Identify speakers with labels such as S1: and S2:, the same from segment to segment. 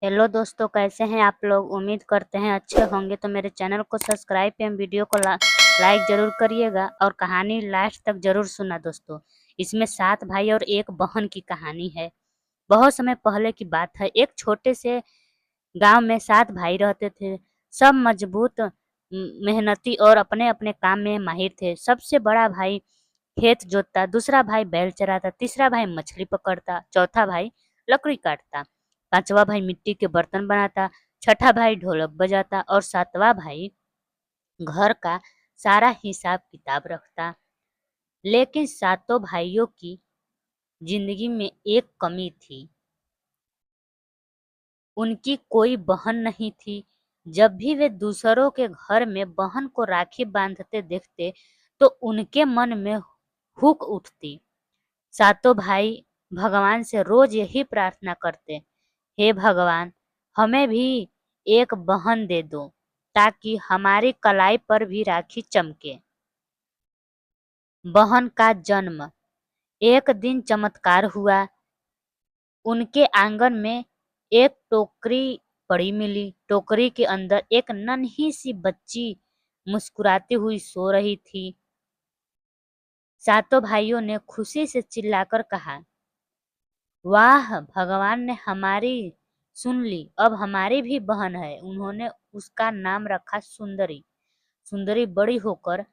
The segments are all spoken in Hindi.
S1: हेलो दोस्तों, कैसे हैं आप लोग। उम्मीद करते हैं अच्छे होंगे। तो मेरे चैनल को सब्सक्राइब एवं वीडियो को लाइक जरूर करिएगा और कहानी लास्ट तक जरूर सुनना दोस्तों। इसमें 7 भाई और एक बहन की कहानी है। बहुत समय पहले की बात है। एक छोटे से गांव में 7 भाई रहते थे। सब मजबूत, मेहनती और अपने अपने काम में माहिर थे। सबसे बड़ा भाई खेत जोतता, दूसरा भाई बैल चराता, तीसरा भाई मछली पकड़ता, चौथा भाई लकड़ी काटता, पांचवा भाई मिट्टी के बर्तन बनाता, छठा भाई ढोलक बजाता और सातवां भाई घर का सारा हिसाब किताब रखता। लेकिन सातों भाइयों की जिंदगी में एक कमी थी। उनकी कोई बहन नहीं थी। जब भी वे दूसरों के घर में बहन को राखी बांधते देखते तो उनके मन में हुक उठती। सातों भाई भगवान से रोज यही प्रार्थना करते, हे भगवान, हमें भी एक बहन दे दो ताकि हमारी कलाई पर भी राखी चमके। बहन का जन्म। एक दिन चमत्कार हुआ। उनके आंगन में एक टोकरी पड़ी मिली। टोकरी के अंदर एक नन्ही सी बच्ची मुस्कुराती हुई सो रही थी। सातों भाइयों ने खुशी से चिल्लाकर कहा, वाह, भगवान ने हमारी सुन ली। अब हमारी भी बहन है। उन्होंने उसका नाम रखा सुंदरी। सुंदरी बड़ी होकर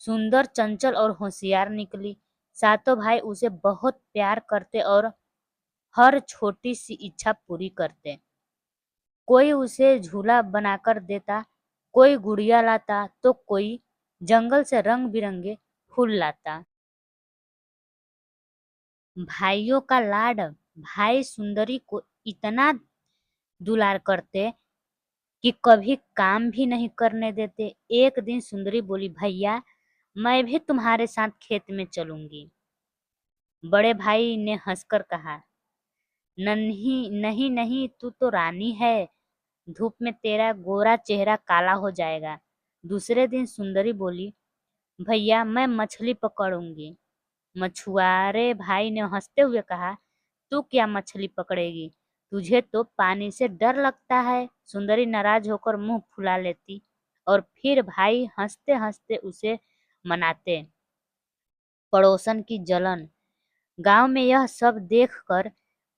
S1: सुंदर, चंचल और होशियार निकली। सातों भाई उसे बहुत प्यार करते और हर छोटी सी इच्छा पूरी करते। कोई उसे झूला बनाकर देता, कोई गुड़िया लाता तो कोई जंगल से रंग बिरंगे फूल लाता। भाइयों का लाड। भाई सुंदरी को इतना दुलार करते कि कभी काम भी नहीं करने देते। एक दिन सुंदरी बोली, भैया, मैं भी तुम्हारे साथ खेत में चलूंगी। बड़े भाई ने हंसकर कहा, नहीं नहीं नहीं, तू तो रानी है। धूप में तेरा गोरा चेहरा काला हो जाएगा। दूसरे दिन सुंदरी बोली, भैया, मैं मछली पकड़ूंगी। मछुआरे भाई ने हंसते हुए कहा, तू क्या मछली पकड़ेगी? तुझे तो पानी से डर लगता है। सुंदरी नाराज होकर मुंह फुला लेती और फिर भाई हंसते हंसते उसे मनाते। पड़ोसन की जलन। गांव में यह सब देखकर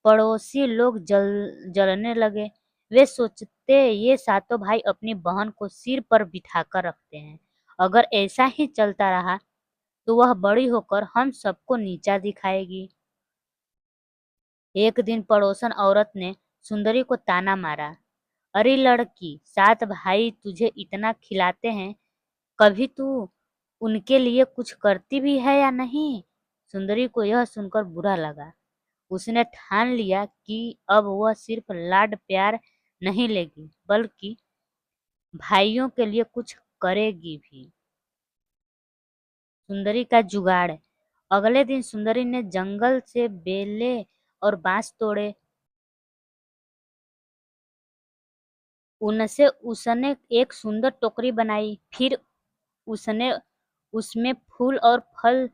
S1: पड़ोसी लोग जलने लगे। वे सोचते, ये सातों भाई अपनी बहन को सिर पर बिठाकर रखते हैं। अगर ऐसा ही चलता रहा तो वह बड़ी होकर हम सबको नीचा दिखाएगी। एक दिन पड़ोसन औरत ने सुंदरी को ताना मारा, अरे लड़की, 7 भाई तुझे इतना खिलाते हैं, कभी तू उनके लिए कुछ करती भी है या नहीं? सुंदरी को यह सुनकर बुरा लगा। उसने ठान लिया कि अब वह सिर्फ लाड प्यार नहीं लेगी बल्कि भाइयों के लिए कुछ करेगी भी। सुंदरी का जुगाड़। अगले दिन सुंदरी ने जंगल से बेले और बांस तोड़े। उनसे उसने एक सुंदर टोकरी बनाई। फिर उसने उसमें फूल और फल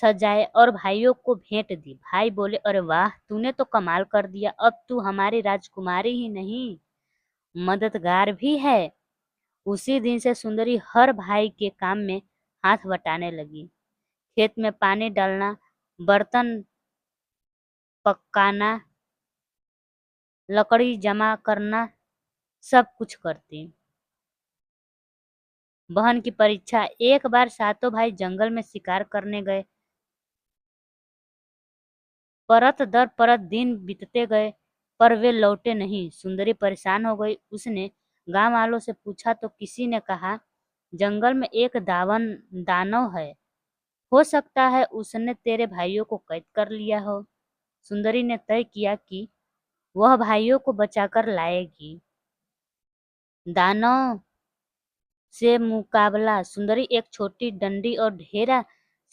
S1: सजाए और भाइयों को भेंट दी। भाई बोले, अरे वाह, तूने तो कमाल कर दिया। अब तू हमारी राजकुमारी ही नहीं, मददगार भी है। उसी दिन से सुंदरी हर भाई के काम में हाथ बटाने लगी। खेत में पानी डालना, बर्तन पकाना, लकड़ी जमा करना, सब कुछ करती। बहन की परीक्षा। एक बार सातों भाई जंगल में शिकार करने गए। परत दर परत दिन बीतते गए पर वे लौटे नहीं। सुंदरी परेशान हो गई। उसने गांव वालों से पूछा तो किसी ने कहा, जंगल में एक दानव है। हो सकता है उसने तेरे भाइयों को कैद कर लिया हो। सुंदरी ने तय किया कि वह भाइयों को बचाकर लाएगी। दानव से मुकाबला। सुंदरी एक छोटी डंडी और ढेरा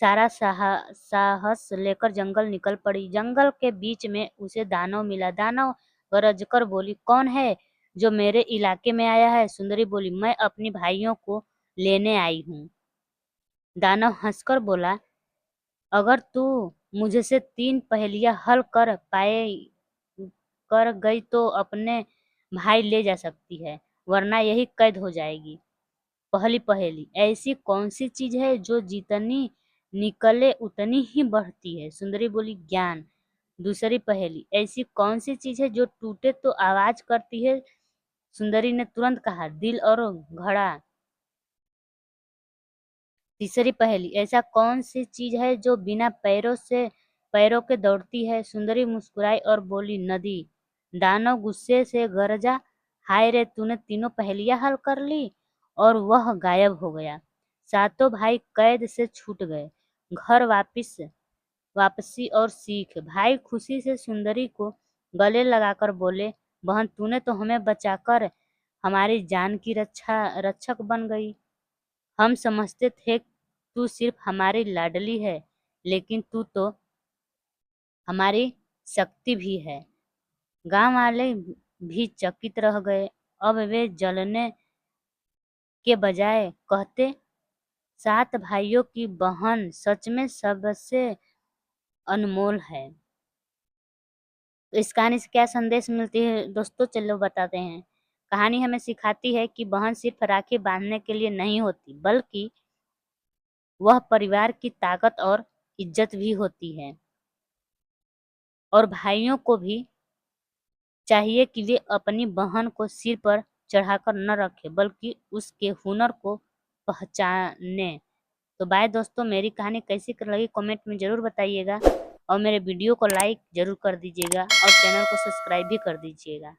S1: सारा साहस लेकर जंगल निकल पड़ी। जंगल के बीच में उसे दानव मिला। दानव गरजकर बोली, कौन है जो मेरे इलाके में आया है? सुंदरी बोली, मैं अपनी भाइयों को लेने आई हूँ। दानव हंसकर बोला, अगर तू मुझसे 3 पहेलियां हल कर गई तो अपने भाई ले जा सकती है, वरना यही कैद हो जाएगी। पहली पहेली, ऐसी कौन सी चीज है जो जितनी निकले उतनी ही बढ़ती है? सुंदरी बोली, ज्ञान। दूसरी पहेली, ऐसी कौन सी चीज है जो टूटे तो आवाज करती है? सुंदरी ने तुरंत कहा, दिल और घड़ा। तीसरी पहेली, ऐसा कौन सी चीज है जो बिना पैरों के दौड़ती है? सुंदरी मुस्कुराई और बोली, नदी। दानव गुस्से से गरजा, हाय रे, तूने तीनों पहेलियां हल कर ली। और वह गायब हो गया। सातों भाई कैद से छूट गए। घर वापसी और सीख। भाई खुशी से सुंदरी को गले लगाकर बोले, बहन, तूने तो हमें बचाकर हमारी जान की रक्षक बन गई। हम समझते थे तू सिर्फ हमारी लाडली है, लेकिन तू तो हमारी शक्ति भी है। गांव वाले भी चकित रह गए। अब वे जलने के बजाय कहते, सात भाइयों की बहन सच में सबसे अनमोल है। तो इस कहानी से क्या संदेश मिलती है दोस्तों, चलो बताते हैं। कहानी हमें सिखाती है कि बहन सिर्फ राखी बांधने के लिए नहीं होती, बल्कि वह परिवार की ताकत और इज्जत भी होती है। और भाइयों को भी चाहिए कि वे अपनी बहन को सिर पर चढ़ाकर न रखें, बल्कि उसके हुनर को पहचाने। तो बाय दोस्तों, मेरी कहानी कैसी लगी कमेंट में ज़रूर बताइएगा, और मेरे वीडियो को लाइक ज़रूर कर दीजिएगा और चैनल को सब्सक्राइब भी कर दीजिएगा।